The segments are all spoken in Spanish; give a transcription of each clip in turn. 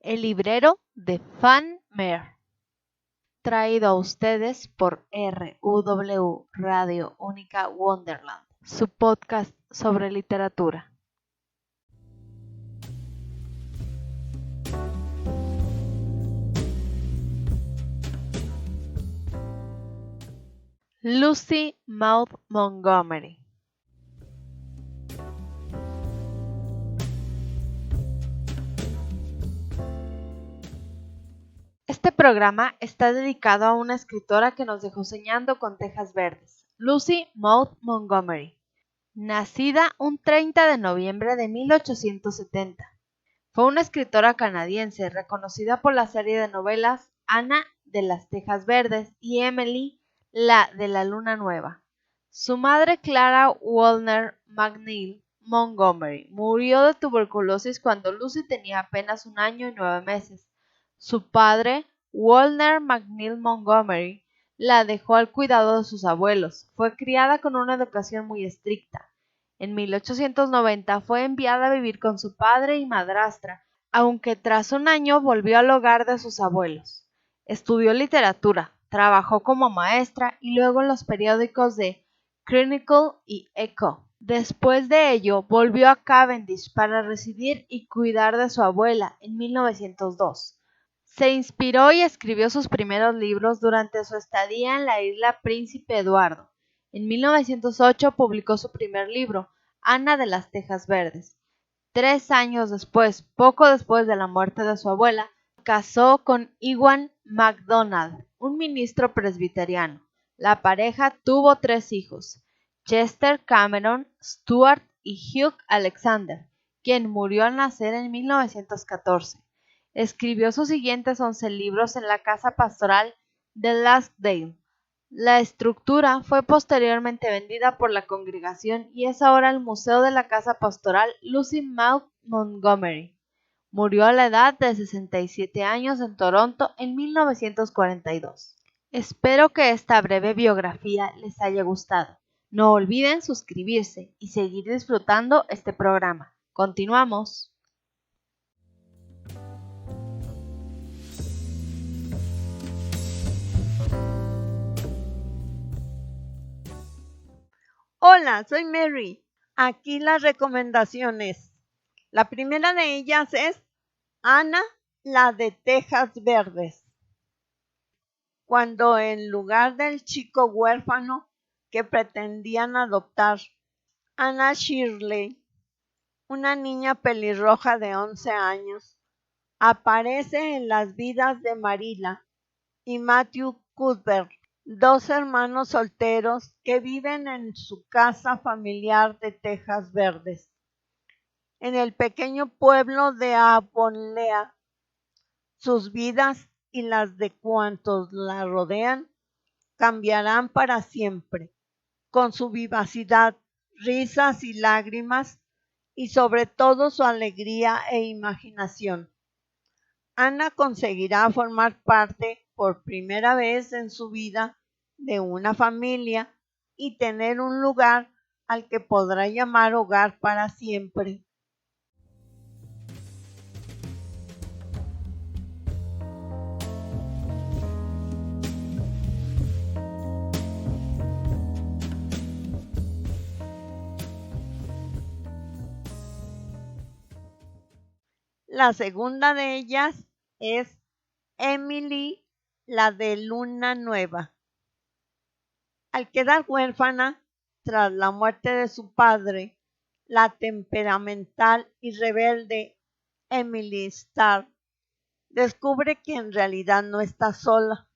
El librero de Fan Mer, traído a ustedes por RUW Radio Única Wonderland, su podcast sobre literatura. Lucy Maud Montgomery. Este programa está dedicado a una escritora que nos dejó soñando con tejas verdes, Lucy Maud Montgomery, nacida un 30 de noviembre de 1870. Fue una escritora canadiense reconocida por la serie de novelas Ana de las Tejas Verdes y Emily, la de la Luna Nueva. Su madre, Clara Woolner McNeill Montgomery, murió de tuberculosis cuando Lucy tenía apenas 1 año y 9 meses. Su padre, Woolner McNeill Montgomery, la dejó al cuidado de sus abuelos. Fue criada con una educación muy estricta. En 1890 fue enviada a vivir con su padre y madrastra, aunque tras 1 año volvió al hogar de sus abuelos. Estudió literatura, trabajó como maestra y luego en los periódicos de Chronicle y Echo. Después de ello, volvió a Cavendish para residir y cuidar de su abuela en 1902. Se inspiró y escribió sus primeros libros durante su estadía en la isla Príncipe Eduardo. En 1908 publicó su primer libro, Ana de las Tejas Verdes. 3 años después, poco después de la muerte de su abuela, casó con Ewan MacDonald, un ministro presbiteriano. La pareja tuvo 3 hijos, Chester Cameron, Stuart y Hugh Alexander, quien murió al nacer en 1914. Escribió sus siguientes 11 libros en la casa pastoral de Lansdale. La estructura fue posteriormente vendida por la congregación y es ahora el museo de la casa pastoral Lucy Maud Montgomery. Murió a la edad de 67 años en Toronto en 1942. Espero que esta breve biografía les haya gustado. No olviden suscribirse y seguir disfrutando este programa. Continuamos. Hola, soy Mary. Aquí las recomendaciones. La primera de ellas es Ana, la de Tejas Verdes. Cuando en lugar del chico huérfano que pretendían adoptar, Anna Shirley, una niña pelirroja de 11 años, aparece en las vidas de Marilla y Matthew Cuthbert, 2 hermanos solteros que viven en su casa familiar de Tejas Verdes, en el pequeño pueblo de Avonlea. Sus vidas y las de cuantos la rodean cambiarán para siempre, con su vivacidad, risas y lágrimas, y sobre todo su alegría e imaginación. Ana conseguirá formar parte por primera vez en su vida de una familia y tener un lugar al que podrá llamar hogar para siempre. La segunda de ellas es Emily, la de Luna Nueva. Al quedar huérfana tras la muerte de su padre, la temperamental y rebelde Emily Starr descubre que en realidad no está sola.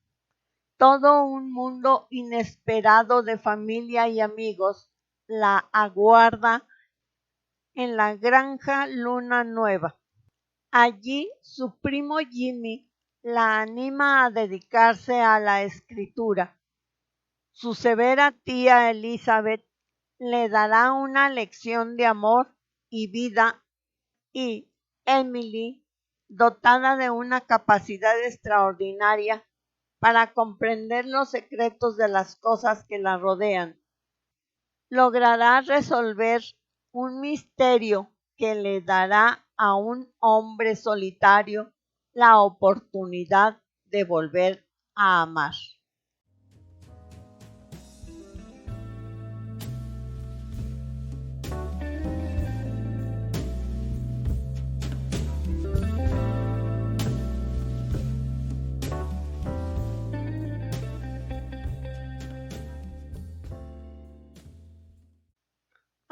Todo un mundo inesperado de familia y amigos la aguarda en la granja Luna Nueva. Allí su primo Jimmy la anima a dedicarse a la escritura. Su severa tía Elizabeth le dará una lección de amor y vida, y Emily, dotada de una capacidad extraordinaria para comprender los secretos de las cosas que la rodean, logrará resolver un misterio que le dará a un hombre solitario la oportunidad de volver a amar.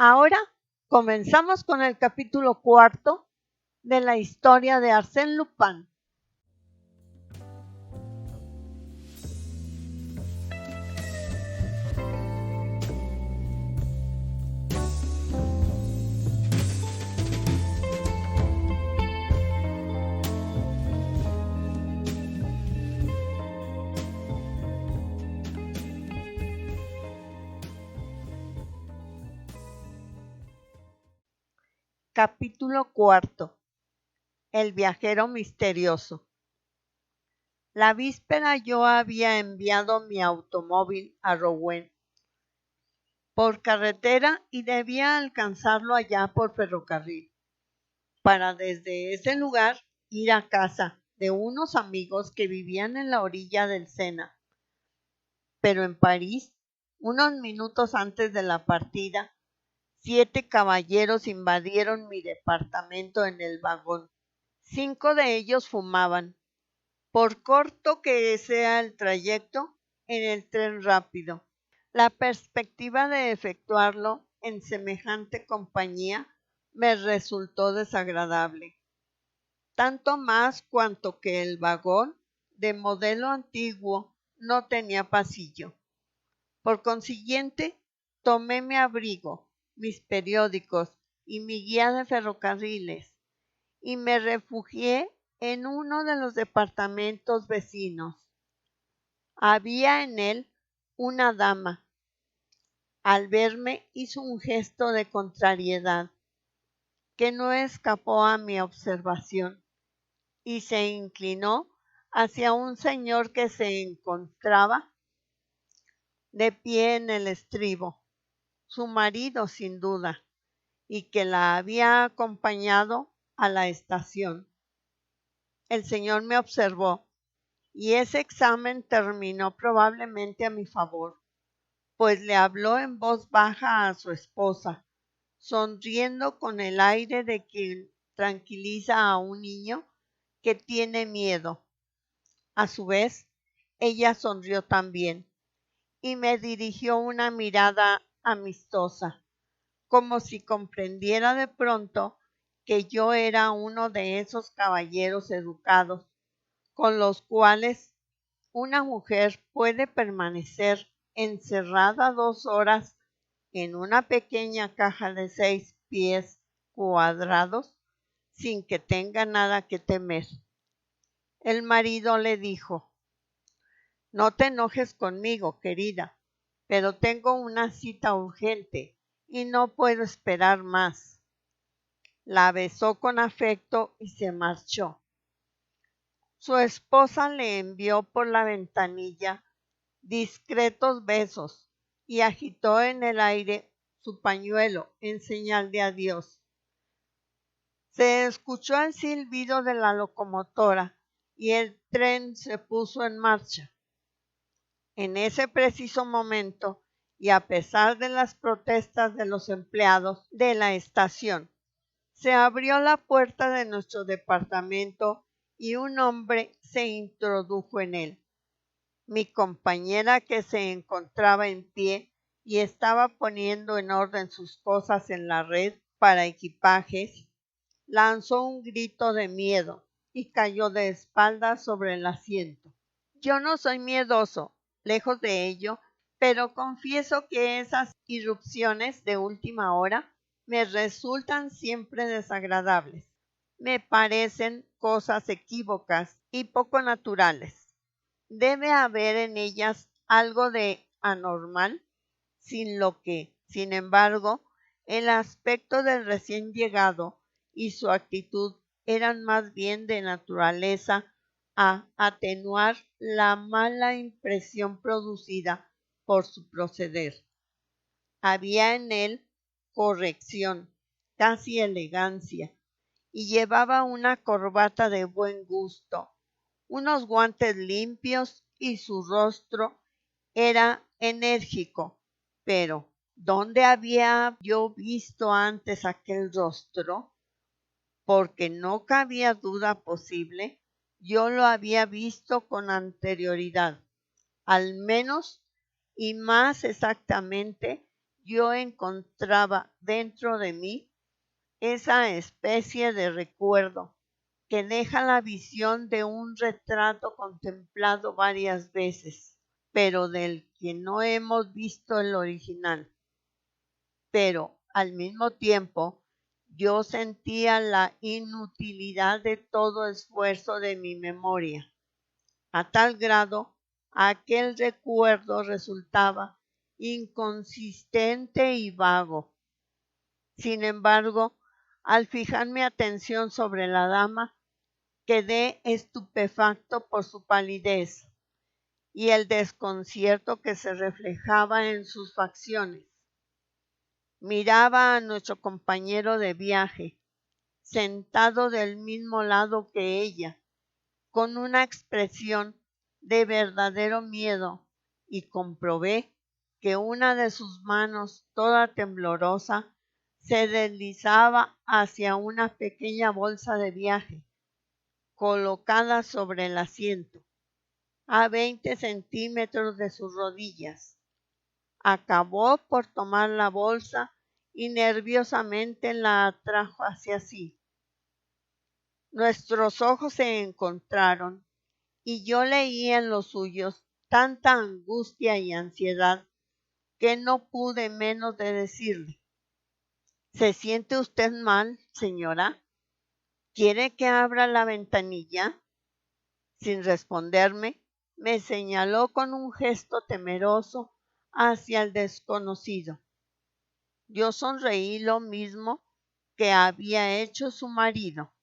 Ahora comenzamos con el capítulo 4 de la historia de Arsène Lupin. Capítulo 4. El viajero misterioso. La víspera yo había enviado mi automóvil a Rouen por carretera y debía alcanzarlo allá por ferrocarril, para desde ese lugar ir a casa de unos amigos que vivían en la orilla del Sena. Pero en París, unos minutos antes de la partida, 7 caballeros invadieron mi departamento en el vagón. 5 de ellos fumaban. Por corto que sea el trayecto, en el tren rápido, la perspectiva de efectuarlo en semejante compañía me resultó desagradable, tanto más cuanto que el vagón, de modelo antiguo, no tenía pasillo. Por consiguiente, tomé mi abrigo, mis periódicos y mi guía de ferrocarriles y me refugié en uno de los departamentos vecinos. Había en él una dama. Al verme hizo un gesto de contrariedad que no escapó a mi observación y se inclinó hacia un señor que se encontraba de pie en el estribo, su marido sin duda, y que la había acompañado a la estación. El señor me observó y ese examen terminó probablemente a mi favor, pues le habló en voz baja a su esposa, sonriendo con el aire de quien tranquiliza a un niño que tiene miedo. A su vez, ella sonrió también y me dirigió una mirada amistosa, como si comprendiera de pronto que yo era uno de esos caballeros educados con los cuales una mujer puede permanecer encerrada 2 horas en una pequeña caja de 6 pies cuadrados sin que tenga nada que temer. El marido le dijo: «No te enojes conmigo, querida, pero tengo una cita urgente y no puedo esperar más». La besó con afecto y se marchó. Su esposa le envió por la ventanilla discretos besos y agitó en el aire su pañuelo en señal de adiós. Se escuchó el silbido de la locomotora y el tren se puso en marcha. En ese preciso momento, y a pesar de las protestas de los empleados de la estación, se abrió la puerta de nuestro departamento y un hombre se introdujo en él. Mi compañera, que se encontraba en pie y estaba poniendo en orden sus cosas en la red para equipajes, lanzó un grito de miedo y cayó de espaldas sobre el asiento. Yo no soy miedoso, lejos de ello, pero confieso que esas irrupciones de última hora me resultan siempre desagradables. Me parecen cosas equívocas y poco naturales. Debe haber en ellas algo de anormal, sin lo que, sin embargo, el aspecto del recién llegado y su actitud eran más bien de naturaleza a atenuar la mala impresión producida por su proceder. Había en él corrección, casi elegancia, y llevaba una corbata de buen gusto, unos guantes limpios y su rostro era enérgico. Pero, ¿dónde había yo visto antes aquel rostro? Porque no cabía duda posible, yo lo había visto con anterioridad. Al menos y más exactamente, yo encontraba dentro de mí esa especie de recuerdo que deja la visión de un retrato contemplado varias veces, pero del que no hemos visto el original. Pero al mismo tiempo, yo sentía la inutilidad de todo esfuerzo de mi memoria. A tal grado, aquel recuerdo resultaba inconsistente y vago. Sin embargo, al fijar mi atención sobre la dama, quedé estupefacto por su palidez y el desconcierto que se reflejaba en sus facciones. Miraba a nuestro compañero de viaje, sentado del mismo lado que ella, con una expresión de verdadero miedo, y comprobé que una de sus manos, toda temblorosa, se deslizaba hacia una pequeña bolsa de viaje, colocada sobre el asiento, a 20 centímetros de sus rodillas. Acabó por tomar la bolsa y nerviosamente la atrajo hacia sí. Nuestros ojos se encontraron y yo leí en los suyos tanta angustia y ansiedad que no pude menos de decirle: ¿Se siente usted mal, señora? ¿Quiere que abra la ventanilla? Sin responderme, me señaló con un gesto temeroso hacia el desconocido. Yo sonreí lo mismo que había hecho su marido.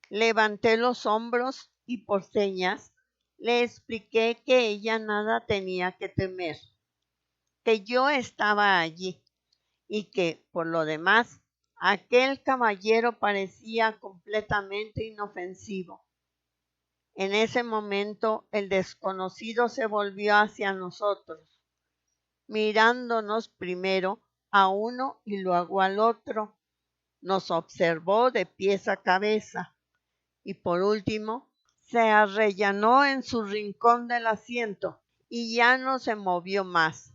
Levanté los hombros y por señas le expliqué que ella nada tenía que temer, que yo estaba allí y que, por lo demás, aquel caballero parecía completamente inofensivo. En ese momento el desconocido se volvió hacia nosotros, mirándonos primero a uno y luego al otro. Nos observó de pies a cabeza y por último se arrellanó en su rincón del asiento y ya no se movió más.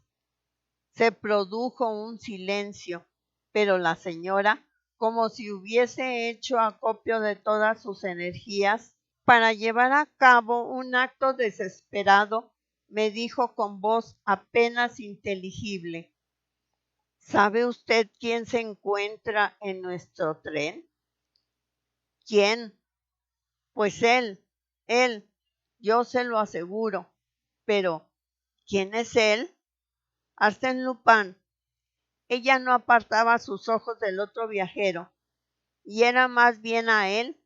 Se produjo un silencio, pero la señora, como si hubiese hecho acopio de todas sus energías para llevar a cabo un acto desesperado, me dijo con voz apenas inteligible: ¿Sabe usted quién se encuentra en nuestro tren? ¿Quién? Pues él, yo se lo aseguro. Pero, ¿quién es él? Arsène Lupin. Ella no apartaba sus ojos del otro viajero, y era más bien a él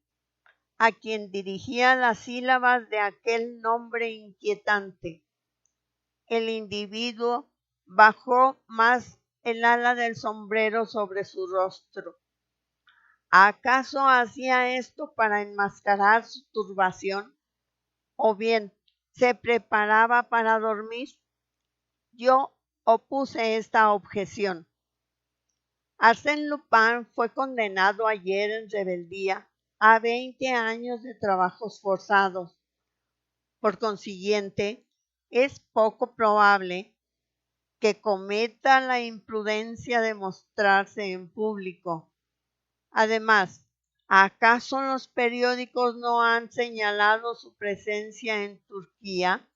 a quien dirigía las sílabas de aquel nombre inquietante. El individuo bajó más el ala del sombrero sobre su rostro. ¿Acaso hacía esto para enmascarar su turbación? ¿O bien se preparaba para dormir? Yo opuse esta objeción. Arsène Lupin fue condenado ayer en rebeldía a 20 años de trabajos forzados. Por consiguiente, es poco probable que cometa la imprudencia de mostrarse en público. Además, ¿acaso los periódicos no han señalado su presencia en Turquía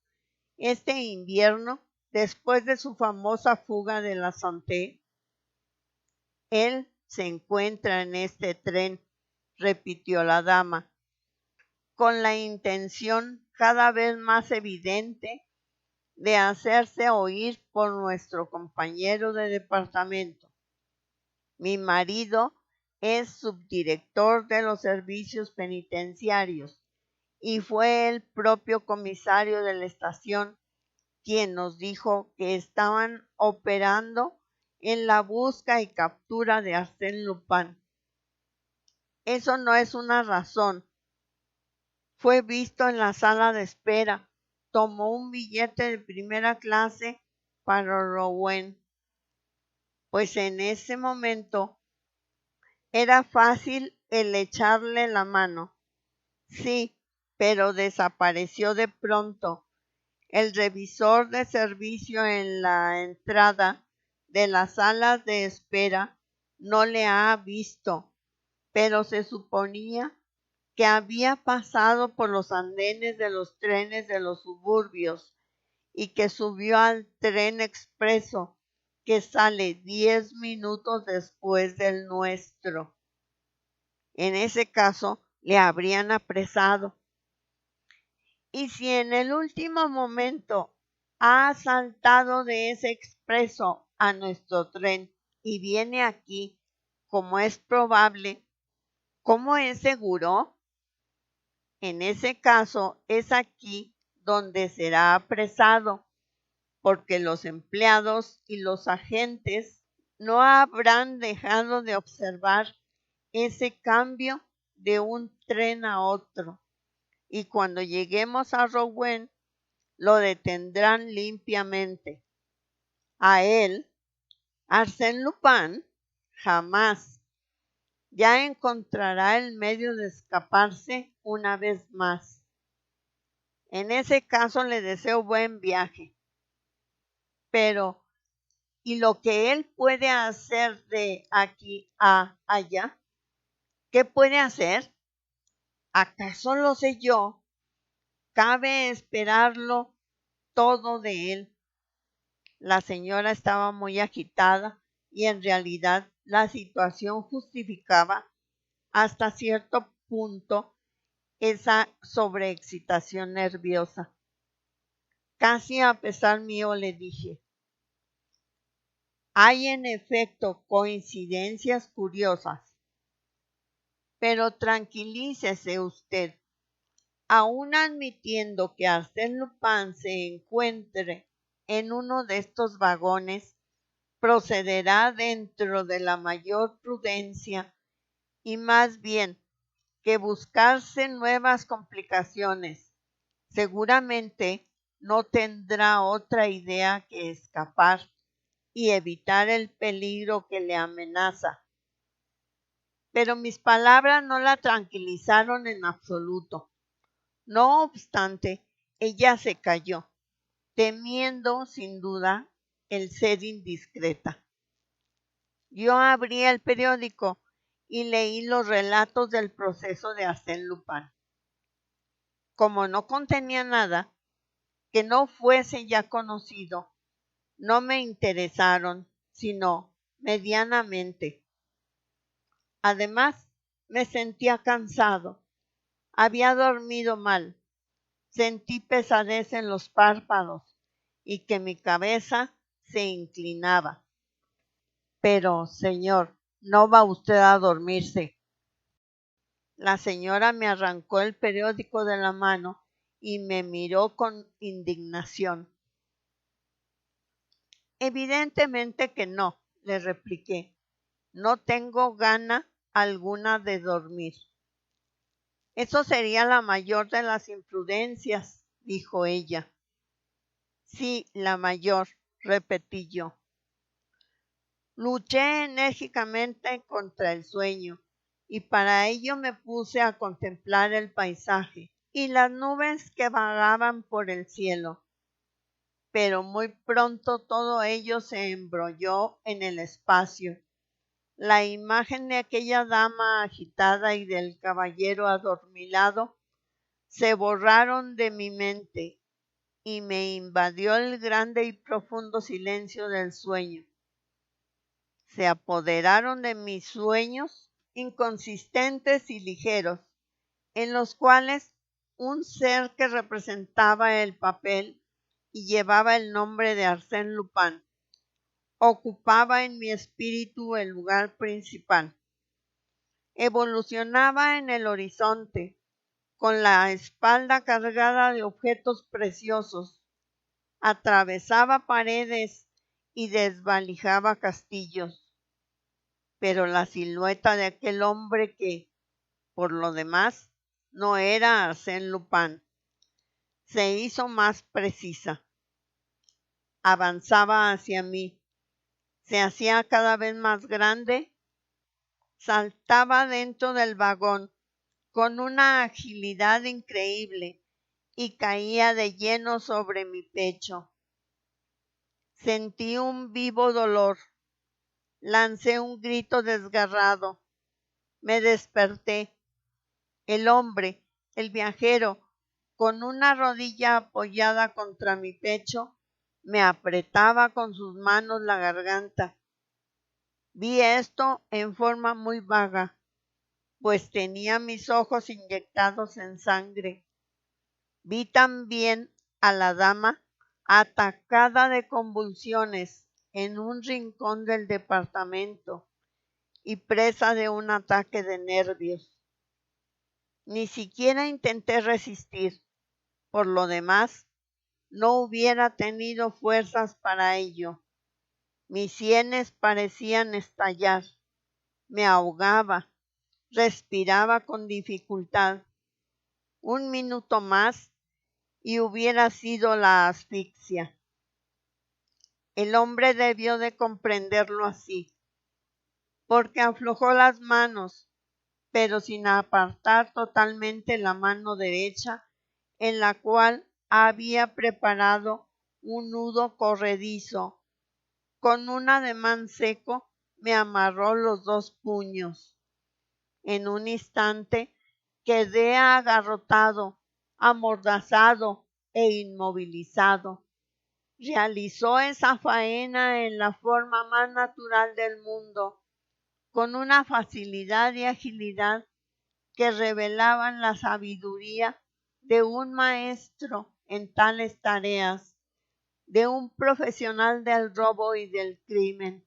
este invierno después de su famosa fuga de la Santé? Él se encuentra en este tren, repitió la dama, con la intención cada vez más evidente de hacerse oír por nuestro compañero de departamento. Mi marido es subdirector de los servicios penitenciarios y fue el propio comisario de la estación quien nos dijo que estaban operando en la busca y captura de Arsène Lupin. Eso no es una razón. Fue visto en la sala de espera. Tomó un billete de primera clase para Rouen. Pues en ese momento era fácil el echarle la mano. Sí, pero desapareció de pronto. El revisor de servicio en la entrada de las salas de espera no le ha visto, pero se suponía que había pasado por los andenes de los trenes de los suburbios y que subió al tren expreso que sale 10 minutos después del nuestro. En ese caso, le habrían apresado. Y si en el último momento ha saltado de ese expreso a nuestro tren y viene aquí, como es probable, ¿cómo es seguro? En ese caso es aquí donde será apresado, porque los empleados y los agentes no habrán dejado de observar ese cambio de un tren a otro. Y cuando lleguemos a Rouen, lo detendrán limpiamente. A él, Arsène Lupin, jamás. Ya encontrará el medio de escaparse una vez más. En ese caso le deseo buen viaje. Pero, ¿y lo que él puede hacer de aquí a allá? ¿Qué puede hacer? ¿Acaso lo sé yo? Cabe esperarlo todo de él. La señora estaba muy agitada y en realidad la situación justificaba hasta cierto punto esa sobreexcitación nerviosa. Casi a pesar mío le dije: hay en efecto coincidencias curiosas, pero tranquilícese usted. Aun admitiendo que Arsène Lupin se encuentre en uno de estos vagones, procederá dentro de la mayor prudencia y más bien que buscarse nuevas complicaciones. Seguramente no tendrá otra idea que escapar y evitar el peligro que le amenaza. Pero mis palabras no la tranquilizaron en absoluto. No obstante, ella se calló, temiendo sin duda el ser indiscreta. Yo abrí el periódico y leí los relatos del proceso de Arsène Lupin. Como no contenía nada que no fuese ya conocido, no me interesaron, sino medianamente. Además, me sentía cansado. Había dormido mal. Sentí pesadez en los párpados y que mi cabeza se inclinaba. Pero, señor, no va usted a dormirse. La señora me arrancó el periódico de la mano y me miró con indignación. Evidentemente que no, le repliqué. No tengo gana alguna de dormir. Eso sería la mayor de las imprudencias, dijo ella. Sí, la mayor, repetí yo. Luché enérgicamente contra el sueño y para ello me puse a contemplar el paisaje y las nubes que vagaban por el cielo. Pero muy pronto todo ello se embrolló en el espacio. La imagen de aquella dama agitada y del caballero adormilado se borraron de mi mente y me invadió el grande y profundo silencio del sueño. Se apoderaron de mis sueños inconsistentes y ligeros, en los cuales un ser que representaba el papel y llevaba el nombre de Arsène Lupin ocupaba en mi espíritu el lugar principal. Evolucionaba en el horizonte, con la espalda cargada de objetos preciosos, atravesaba paredes y desvalijaba castillos. Pero la silueta de aquel hombre que, Por lo demás, no era Arsène Lupin. Se hizo más precisa. Avanzaba hacia mí. Se hacía cada vez más grande. Saltaba dentro del vagón con una agilidad increíble y caía de lleno sobre mi pecho. Sentí un vivo dolor. Lancé un grito desgarrado. Me desperté. El hombre, el viajero, con una rodilla apoyada contra mi pecho, me apretaba con sus manos la garganta. Vi esto en forma muy vaga, pues tenía mis ojos inyectados en sangre. Vi también a la dama atacada de convulsiones en un rincón del departamento y presa de un ataque de nervios. Ni siquiera intenté resistir. Por lo demás, no hubiera tenido fuerzas para ello. Mis sienes parecían estallar. Me ahogaba. Respiraba con dificultad. Un minuto más y hubiera sido la asfixia. El hombre debió de comprenderlo así, porque aflojó las manos, pero sin apartar totalmente la mano derecha, en la cual había preparado un nudo corredizo. Con un ademán seco me amarró los dos puños. En un instante quedé agarrotado, amordazado e inmovilizado. Realizó esa faena en la forma más natural del mundo, con una facilidad y agilidad que revelaban la sabiduría de un maestro en tales tareas, de un profesional del robo y del crimen.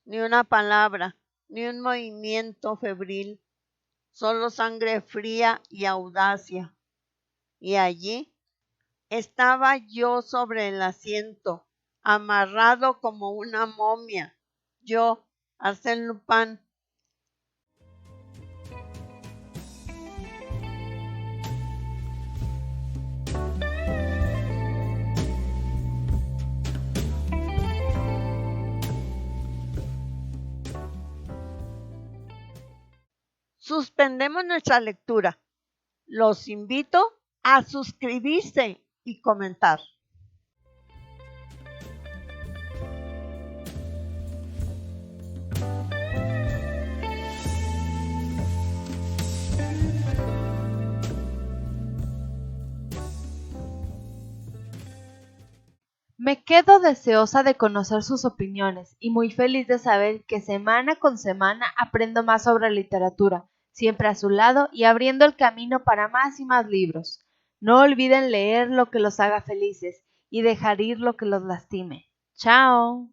Ni una palabra, ni un movimiento febril, solo sangre fría y audacia. Y allí estaba yo sobre el asiento, amarrado como una momia. Yo, Arsène Lupin. Suspendemos nuestra lectura. Los invito a suscribirse y comentar. Me quedo deseosa de conocer sus opiniones y muy feliz de saber que semana con semana aprendo más sobre literatura, siempre a su lado y abriendo el camino para más y más libros. No olviden leer lo que los haga felices y dejar ir lo que los lastime. ¡Chao!